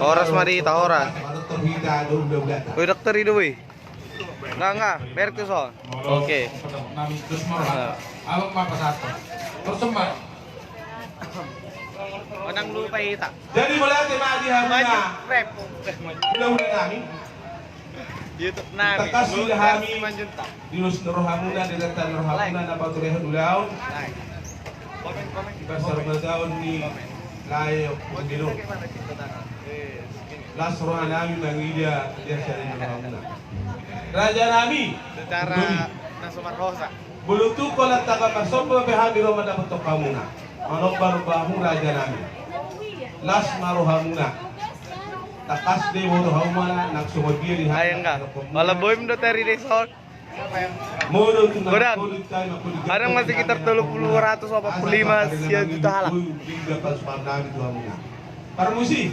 Oras marita, oras. Uy, dokter itu, wih. Enggak, merek so. Oke. Terus marah. Abang apa satu? Persembah. Manang lupa ita. Jadi mulai tema di Maju hamuna. rep. Udah kami. YouTube nami. Tekas sudah kami. Manjunta. Dinus Nur Hamuna dengan Nur Hamuna na paturehan ulaw. Komen. Pasar Bazaon ni Layo Pundilo. Las roha nami mangidia dia cari Nur Hamuna. Raja nami Secara nasumar rosa. bulutu kola taga pasomba behadi roma dapat tokamuna. Manok baru bahu raja nami. Las maru Hamuna. Takas de bodo Hamuna nak sumodiya di Ayun ka. Wala boy mo teri resort. Modo Godang. Kadang masih sekitar 30-145 siya juta halak. Parmusi.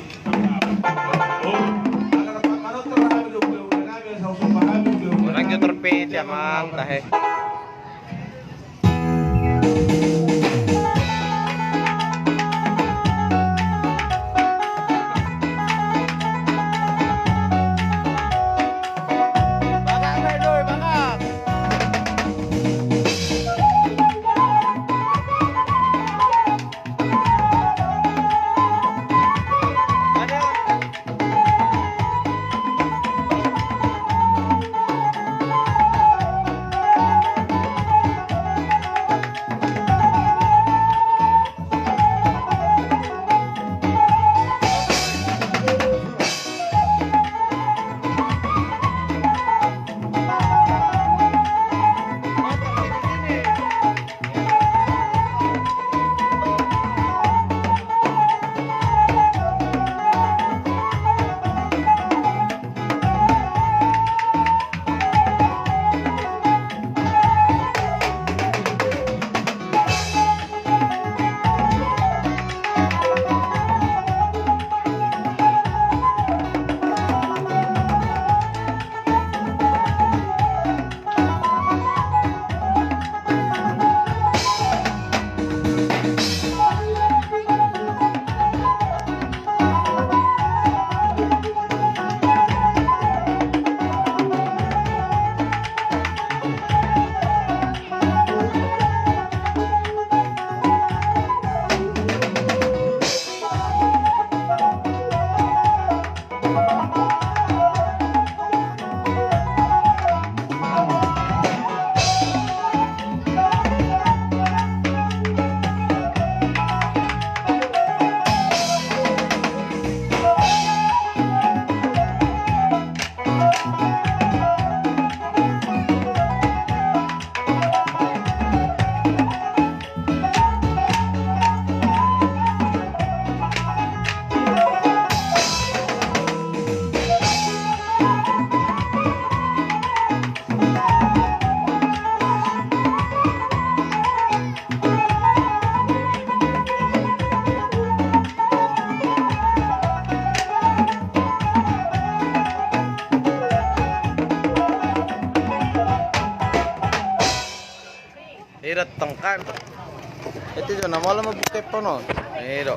Orang jo terpecah mang tahe. Irat tongkan. Itu jo nama lo mabuke pono. Iro.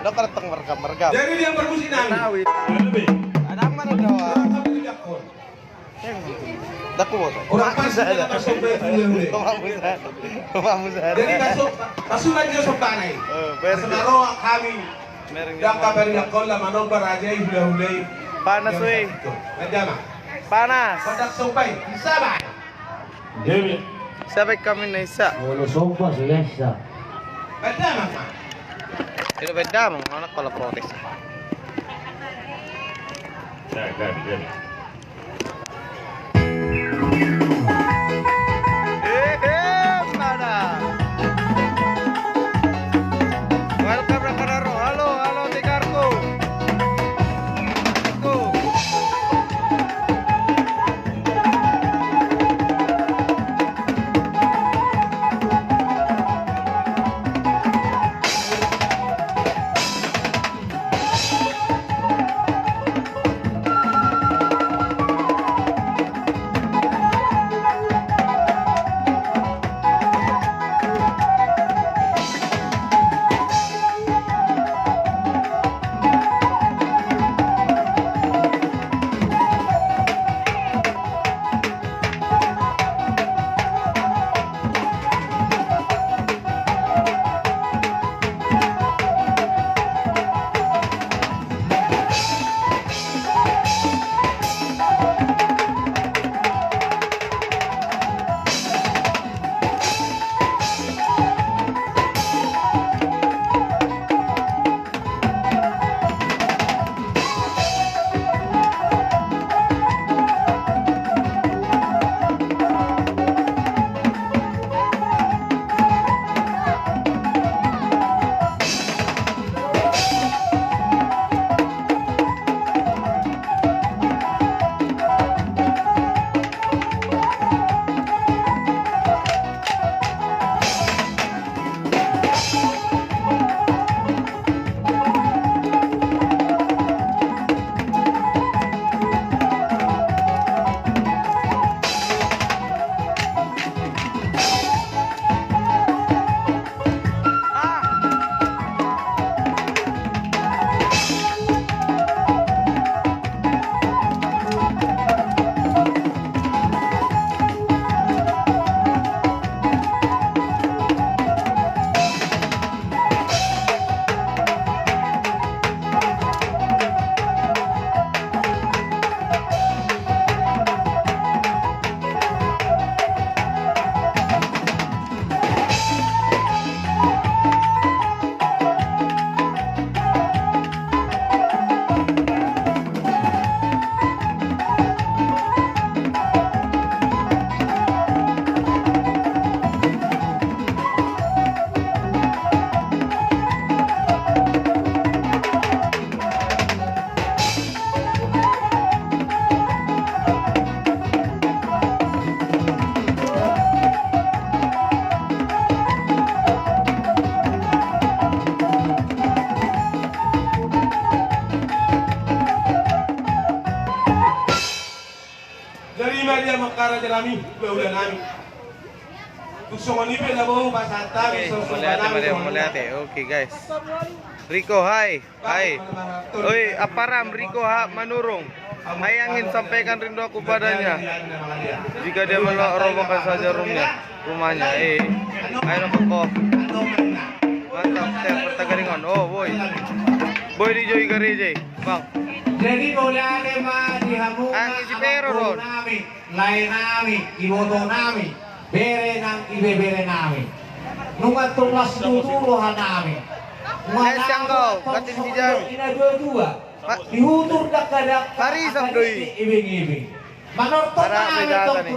Lo kereteng mergam. Jadi dia permusi nami. Nawit. Lebih. Ada mana dawa? Daku bos. Orang pas ada masuk betul. Jadi kasuk aja sopanai. Senaro kami. Dan kabari yakol la manong baraja hulai. Panas weh. Najama. Panas. Kodak sopai. Bisa ba? Dewi. Sampai kami naisa. Wala sopa sila isa. Najama ka. Itu beda mang anak kalau protes. Mana? Welcome Rakanaro. Halo Tikarku. kara jerami, udah nami. Gusto mo nipin na mo pasata, Oke, gusto melihat ya. Oke guys. Riko, hai. Hai. Oi, Aparam, Riko, manurung. Hayangin sampaikan rindu aku padanya. Jika dia merobohkan saja rumahnya. Ayo koko. Mantap, Ter Pertagaringon. Oh, boy. Boy di Joy Gareje, Bang. Jadi boleh mah dihamu Ang isi pero ron. lain nami, iboto nami, bere nang ibe bere nami. Nungat tulas tutuluhan nami. Les yang kau, katin di jam. Ina dua-dua. Dihutur dak-dak. Mari sang doi. Ibing-ibing. Manor to Para nami beda tong nih.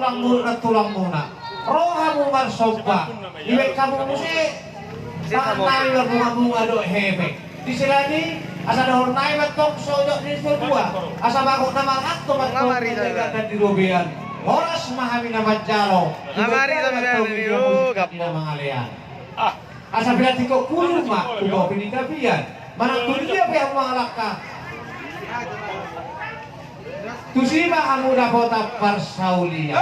tulang muna. Rohamu marsoba. Ibe kamu musi. Nami bunga-bunga do hebe. Di sini asa dahon naik matok sojok di dua. Asa bagok nama akto Ngamari dan di robean. Horas mahami nama jalo. Ngamari tapi gapo. Mangalian. Asa bila tiko kulur mak ubaw pinitapian. Mana dunia pa yang mangalaka. Tusiba kamu dapat parsaulia.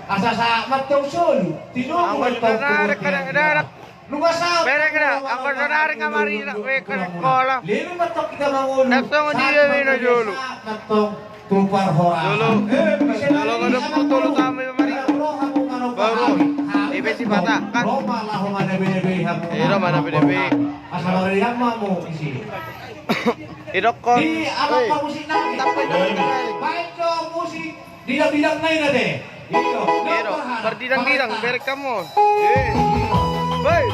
Asa sa matong solo. Tinungo Angkot narik kadang-kadang. Lupa sa. Bere kada, angkot narik kamari na we kola. Lino matok kita mangun. Naktong dia wino jolo. Matong tupar hora. Jolo. Jolo kada putulo kami mari. Baru. Ibe si bata kan. Roma lah mana bebe hamu. Roma mana bebe. Asa mari hamamu isi. Idokon. Di alam pa musik namin. Baik do musik. Didang-didang na yun ate. Pero, berdidang-didang, bere kamu. Baik. Baik.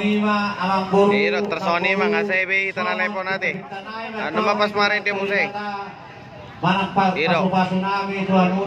Sonima, amang buru. Di Dr. Sonima nga sa ibi itanalipon natin. Ano mapas marin di musik? Manang Iro. paso namin, Tuhan Una.